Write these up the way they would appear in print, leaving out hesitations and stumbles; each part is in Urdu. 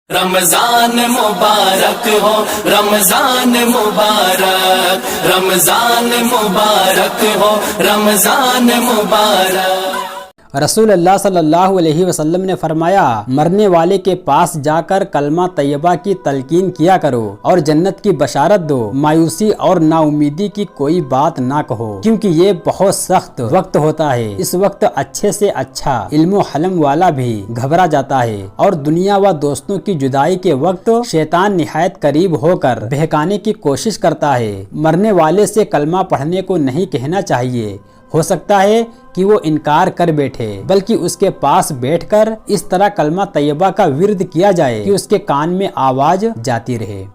رمضان مبارک ہو، رمضان مبارک، رمضان مبارک ہو، رمضان مبارک۔ رسول اللہ صلی اللہ علیہ وسلم نے فرمایا، مرنے والے کے پاس جا کر کلمہ طیبہ کی تلقین کیا کرو اور جنت کی بشارت دو، مایوسی اور نا امیدی کی کوئی بات نہ کہو، کیونکہ یہ بہت سخت وقت ہوتا ہے۔ اس وقت اچھے سے اچھا علم و حلم والا بھی گھبرا جاتا ہے، اور دنیا و دوستوں کی جدائی کے وقت شیطان نہایت قریب ہو کر بہکانے کی کوشش کرتا ہے۔ مرنے والے سے کلمہ پڑھنے کو نہیں کہنا چاہیے، ہو سکتا ہے کہ وہ انکار کر بیٹھے، بلکہ اس کے پاس بیٹھ کر اس طرح کلمہ طیبہ کا ورد کیا جائے کہ اس کے کان میں آواز جاتی رہے۔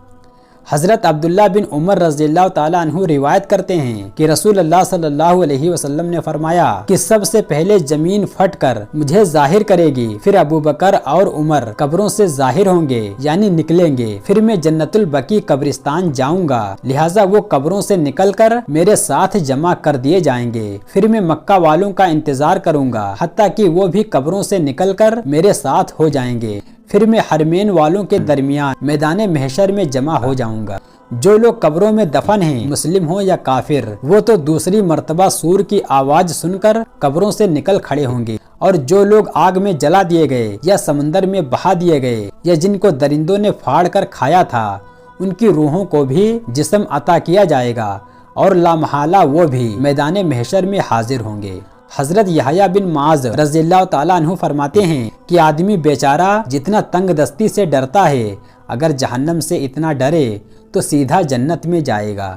حضرت عبداللہ بن عمر رضی اللہ تعالیٰ عنہ روایت کرتے ہیں کہ رسول اللہ صلی اللہ علیہ وسلم نے فرمایا کہ سب سے پہلے زمین پھٹ کر مجھے ظاہر کرے گی، پھر ابوبکر اور عمر قبروں سے ظاہر ہوں گے، یعنی نکلیں گے، پھر میں جنت البقیع قبرستان جاؤں گا، لہٰذا وہ قبروں سے نکل کر میرے ساتھ جمع کر دیے جائیں گے، پھر میں مکہ والوں کا انتظار کروں گا حتیٰ کہ وہ بھی قبروں سے نکل کر میرے ساتھ ہو جائیں گے، پھر میں حرمین والوں کے درمیان میدان محشر میں جمع ہو جاؤں گا۔ جو لوگ قبروں میں دفن ہیں، مسلم ہوں یا کافر، وہ تو دوسری مرتبہ سور کی آواز سن کر قبروں سے نکل کھڑے ہوں گے، اور جو لوگ آگ میں جلا دیے گئے یا سمندر میں بہا دیے گئے یا جن کو درندوں نے پھاڑ کر کھایا تھا، ان کی روحوں کو بھی جسم عطا کیا جائے گا، اور لامحالہ وہ بھی میدان محشر میں حاضر ہوں گے۔ حضرت یحییٰ بن معاذ رضی اللہ تعالیٰ عنہ فرماتے ہیں کہ آدمی بیچارہ جتنا تنگ دستی سے ڈرتا ہے، اگر جہنم سے اتنا ڈرے تو سیدھا جنت میں جائے گا۔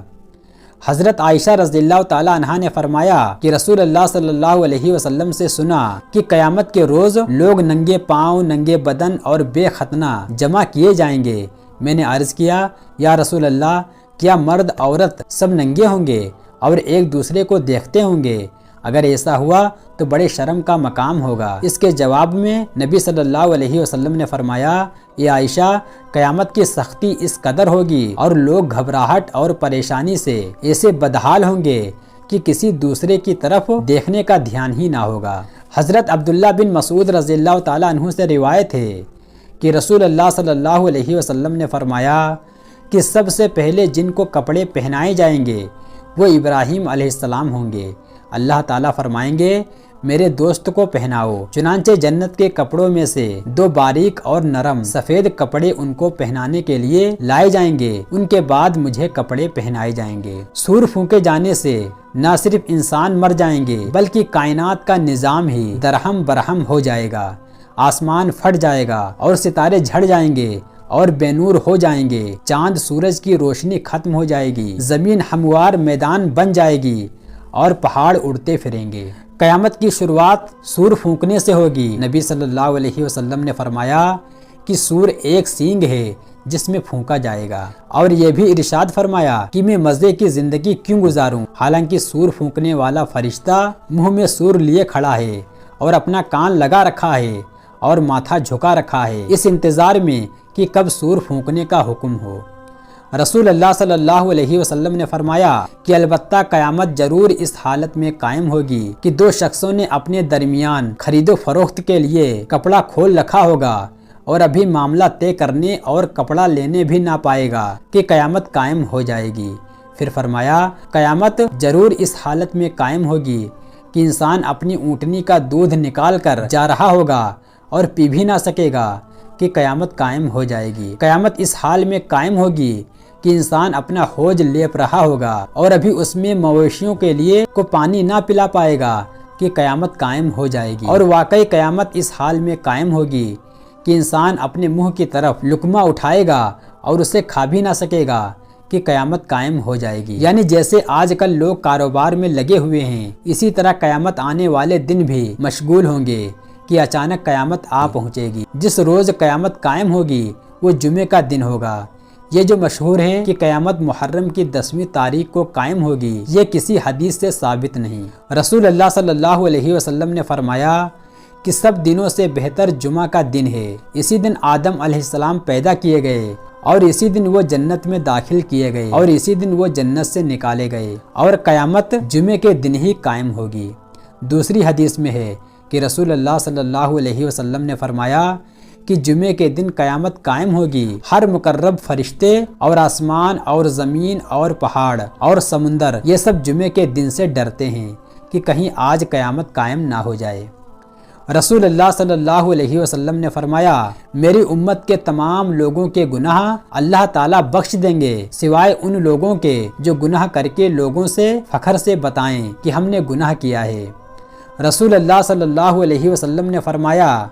حضرت عائشہ رضی اللہ تعالیٰ عنہا نے فرمایا کہ رسول اللہ صلی اللہ علیہ وسلم سے سنا کہ قیامت کے روز لوگ ننگے پاؤں، ننگے بدن اور بے ختنہ جمع کیے جائیں گے۔ میں نے عرض کیا، یا رسول اللہ، کیا مرد عورت سب ننگے ہوں گے اور ایک دوسرے کو دیکھتے ہوں گے؟ اگر ایسا ہوا تو بڑے شرم کا مقام ہوگا۔ اس کے جواب میں نبی صلی اللہ علیہ وسلم نے فرمایا، اے عائشہ، قیامت کی سختی اس قدر ہوگی اور لوگ گھبراہٹ اور پریشانی سے ایسے بدحال ہوں گے کہ کسی دوسرے کی طرف دیکھنے کا دھیان ہی نہ ہوگا۔ حضرت عبداللہ بن مسعود رضی اللہ تعالیٰ عنہ سے روایت ہے کہ رسول اللہ صلی اللہ علیہ وسلم نے فرمایا کہ سب سے پہلے جن کو کپڑے پہنائے جائیں گے وہ ابراہیم علیہ السلام ہوں گے۔ اللہ تعالیٰ فرمائیں گے، میرے دوست کو پہناؤ۔ چنانچہ جنت کے کپڑوں میں سے دو باریک اور نرم سفید کپڑے ان کو پہنانے کے لیے لائے جائیں گے، ان کے بعد مجھے کپڑے پہنائے جائیں گے۔ سور پھونکے جانے سے نہ صرف انسان مر جائیں گے بلکہ کائنات کا نظام ہی درہم برہم ہو جائے گا، آسمان پھٹ جائے گا اور ستارے جھڑ جائیں گے اور بے نور ہو جائیں گے، چاند سورج کی روشنی ختم ہو جائے گی، زمین ہموار میدان بن جائے گی اور پہاڑ اڑتے پھریں گے۔ قیامت کی شروعات سور پھونکنے سے ہوگی۔ نبی صلی اللہ علیہ وسلم نے فرمایا کہ سور ایک سینگ ہے جس میں پھونکا جائے گا، اور یہ بھی ارشاد فرمایا کہ میں مزے کی زندگی کیوں گزاروں، حالانکہ سور پھونکنے والا فرشتہ منہ میں سور لیے کھڑا ہے اور اپنا کان لگا رکھا ہے اور ماتھا جھکا رکھا ہے، اس انتظار میں کہ کب سور پھونکنے کا حکم ہو۔ رسول اللہ صلی اللہ علیہ وسلم نے فرمایا کہ البتہ قیامت ضرور اس حالت میں قائم ہوگی کہ دو شخصوں نے اپنے درمیان خرید و فروخت کے لیے کپڑا کھول رکھا ہوگا اور ابھی معاملہ طے کرنے اور کپڑا لینے بھی نہ پائے گا کہ قیامت قائم ہو جائے گی۔ پھر فرمایا، قیامت ضرور اس حالت میں قائم ہوگی کہ انسان اپنی اونٹنی کا دودھ نکال کر جا رہا ہوگا اور پی بھی نہ سکے گا کہ قیامت قائم ہو جائے گی۔ قیامت اس حال میں قائم ہوگی کہ انسان اپنا حوض لیپ رہا ہوگا اور ابھی اس میں مویشیوں کے لیے کو پانی نہ پلا پائے گا کہ قیامت قائم ہو جائے گی۔ اور واقعی قیامت اس حال میں قائم ہوگی کہ انسان اپنے منہ کی طرف لقمہ اٹھائے گا اور اسے کھا بھی نہ سکے گا کہ قیامت قائم ہو جائے گی۔ یعنی جیسے آج کل لوگ کاروبار میں لگے ہوئے ہیں، اسی طرح قیامت آنے والے دن بھی مشغول ہوں گے کہ اچانک قیامت آ پہنچے گی۔ جس روز قیامت قائم ہوگی وہ جمعے کا دن ہوگا۔ یہ جو مشہور ہے کہ قیامت محرم کی 10ویں تاریخ کو قائم ہوگی، یہ کسی حدیث سے ثابت نہیں۔ رسول اللہ صلی اللہ علیہ وسلم نے فرمایا کہ سب دنوں سے بہتر جمعہ کا دن ہے۔ اسی دن آدم علیہ السلام پیدا کیے گئے اور اسی دن وہ جنت میں داخل کیے گئے اور اسی دن وہ جنت سے نکالے گئے، اور قیامت جمعے کے دن ہی قائم ہوگی۔ دوسری حدیث میں ہے کہ رسول اللہ صلی اللہ علیہ وسلم نے فرمایا کہ جمعے کے دن قیامت قائم ہوگی، ہر مقرب فرشتے اور آسمان اور زمین اور پہاڑ اور سمندر یہ سب جمعے کے دن سے ڈرتے ہیں کہ کہیں آج قیامت قائم نہ ہو جائے۔ رسول اللہ صلی اللہ علیہ وسلم نے فرمایا، میری امت کے تمام لوگوں کے گناہ اللہ تعالیٰ بخش دیں گے سوائے ان لوگوں کے جو گناہ کر کے لوگوں سے فخر سے بتائیں کہ ہم نے گناہ کیا ہے۔ رسول اللہ صلی اللہ علیہ وسلم نے فرمایا،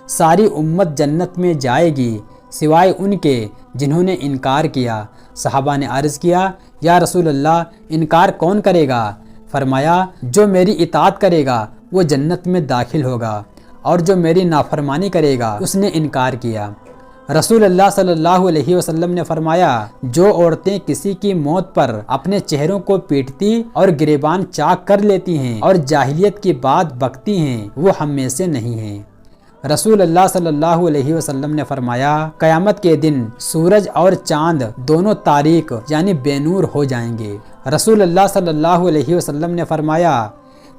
ساری امت جنت میں جائے گی سوائے ان کے جنہوں نے انکار کیا۔ صحابہ نے عرض کیا، یا رسول اللہ انکار کون کرے گا؟ فرمایا، جو میری اطاعت کرے گا وہ جنت میں داخل ہوگا اور جو میری نافرمانی کرے گا اس نے انکار کیا۔ رسول اللہ صلی اللہ علیہ وسلم نے فرمایا، جو عورتیں کسی کی موت پر اپنے چہروں کو پیٹتی اور گریبان چاک کر لیتی ہیں اور جاہلیت کی بات بکتی ہیں وہ ہم میں سے نہیں ہیں۔ رسول اللہ صلی اللہ علیہ وسلم نے فرمایا، قیامت کے دن سورج اور چاند دونوں تاریک یعنی بے نور ہو جائیں گے۔ رسول اللہ صلی اللہ علیہ وسلم نے فرمایا،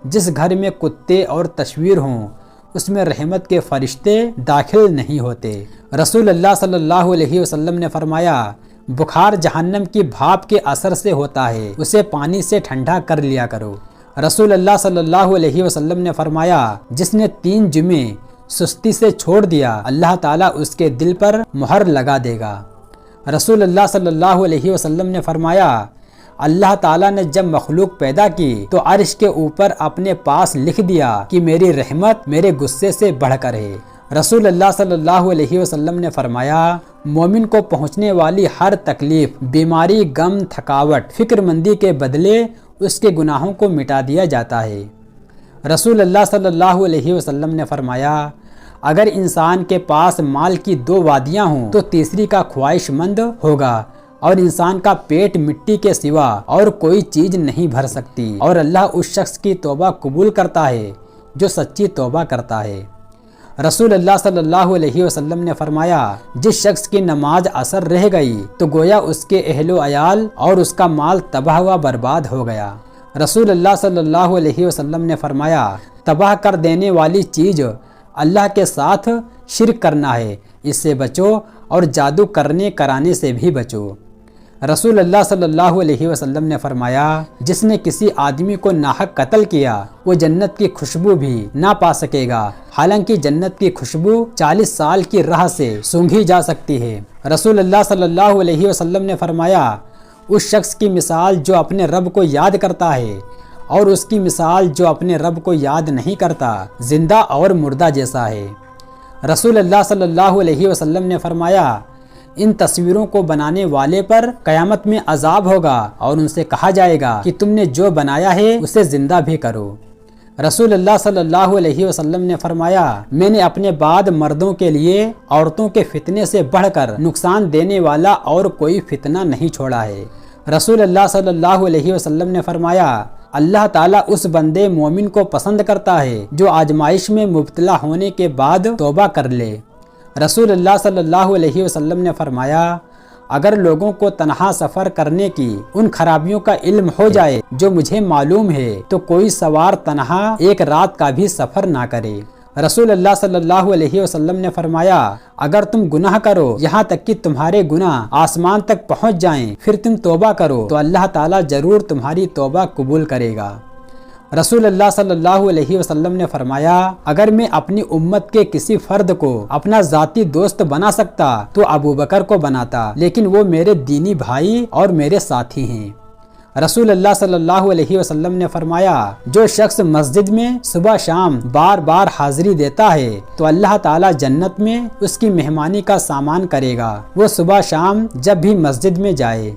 جس گھر میں کتے اور تصویر ہوں اس میں رحمت کے فرشتے داخل نہیں ہوتے۔ رسول اللہ صلی اللہ علیہ وسلم نے فرمایا، بخار جہنم کی بھاپ کے اثر سے ہوتا ہے، اسے پانی سے ٹھنڈا کر لیا کرو۔ رسول اللہ صلی اللہ علیہ وسلم نے فرمایا، جس نے 3 جمعے سستی سے چھوڑ دیا اللہ تعالیٰ اس کے دل پر مہر لگا دے گا۔ رسول اللہ صلی اللہ علیہ وسلم نے فرمایا، اللہ تعالیٰ نے جب مخلوق پیدا کی تو عرش کے اوپر اپنے پاس لکھ دیا کہ میری رحمت میرے غصے سے بڑھ کر ہے۔ رسول اللہ صلی اللہ علیہ وسلم نے فرمایا، مومن کو پہنچنے والی ہر تکلیف، بیماری، غم، تھکاوٹ، فکر مندی کے بدلے اس کے گناہوں کو مٹا دیا جاتا ہے۔ رسول اللہ صلی اللہ علیہ وسلم نے فرمایا، اگر انسان کے پاس مال کی 2 وادیاں ہوں تو تیسری کا خواہش مند ہوگا، اور انسان کا پیٹ مٹی کے سوا اور کوئی چیز نہیں بھر سکتی، اور اللہ اس شخص کی توبہ قبول کرتا ہے جو سچی توبہ کرتا ہے۔ رسول اللہ صلی اللہ علیہ وسلم نے فرمایا، جس شخص کی نماز اثر رہ گئی تو گویا اس کے اہل و عیال اور اس کا مال تباہ و برباد ہو گیا۔ رسول اللہ صلی اللہ علیہ وسلم نے فرمایا، تباہ کر دینے والی چیز اللہ کے ساتھ شرک کرنا ہے، اس سے بچو، اور جادو کرنے کرانے سے بھی بچو۔ رسول اللہ صلی اللہ علیہ وسلم نے فرمایا، جس نے کسی آدمی کو ناحق قتل کیا وہ جنت کی خوشبو بھی نہ پا سکے گا، حالانکہ جنت کی خوشبو 40 سال کی راہ سے سونگھی جا سکتی ہے۔ رسول اللہ صلی اللہ علیہ وسلم نے فرمایا، اس شخص کی مثال جو اپنے رب کو یاد کرتا ہے اور اس کی مثال جو اپنے رب کو یاد نہیں کرتا زندہ اور مردہ جیسا ہے۔ رسول اللہ صلی اللہ علیہ وسلم نے فرمایا، ان تصویروں کو بنانے والے پر قیامت میں عذاب ہوگا اور ان سے کہا جائے گا کہ تم نے جو بنایا ہے اسے زندہ بھی کرو۔ رسول اللہ صلی اللہ علیہ وسلم نے فرمایا، میں نے اپنے بعد مردوں کے لیے عورتوں کے فتنے سے بڑھ کر نقصان دینے والا اور کوئی فتنہ نہیں چھوڑا ہے۔ رسول اللہ صلی اللہ علیہ وسلم نے فرمایا، اللہ تعالیٰ اس بندے مومن کو پسند کرتا ہے جو آزمائش میں مبتلا ہونے کے بعد توبہ کر لے۔ رسول اللہ صلی اللہ علیہ وسلم نے فرمایا، اگر لوگوں کو تنہا سفر کرنے کی ان خرابیوں کا علم ہو جائے جو مجھے معلوم ہے تو کوئی سوار تنہا ایک رات کا بھی سفر نہ کرے۔ رسول اللہ صلی اللہ علیہ وسلم نے فرمایا، اگر تم گناہ کرو یہاں تک کہ تمہارے گناہ آسمان تک پہنچ جائیں پھر تم توبہ کرو تو اللہ تعالیٰ ضرور تمہاری توبہ قبول کرے گا۔ رسول اللہ صلی اللہ علیہ وسلم نے فرمایا، اگر میں اپنی امت کے کسی فرد کو اپنا ذاتی دوست بنا سکتا تو ابو بکر کو بناتا، لیکن وہ میرے دینی بھائی اور میرے ساتھی ہیں۔ رسول اللہ صلی اللہ علیہ وسلم نے فرمایا، جو شخص مسجد میں صبح شام بار بار حاضری دیتا ہے تو اللہ تعالیٰ جنت میں اس کی مہمانی کا سامان کرے گا، وہ صبح شام جب بھی مسجد میں جائے۔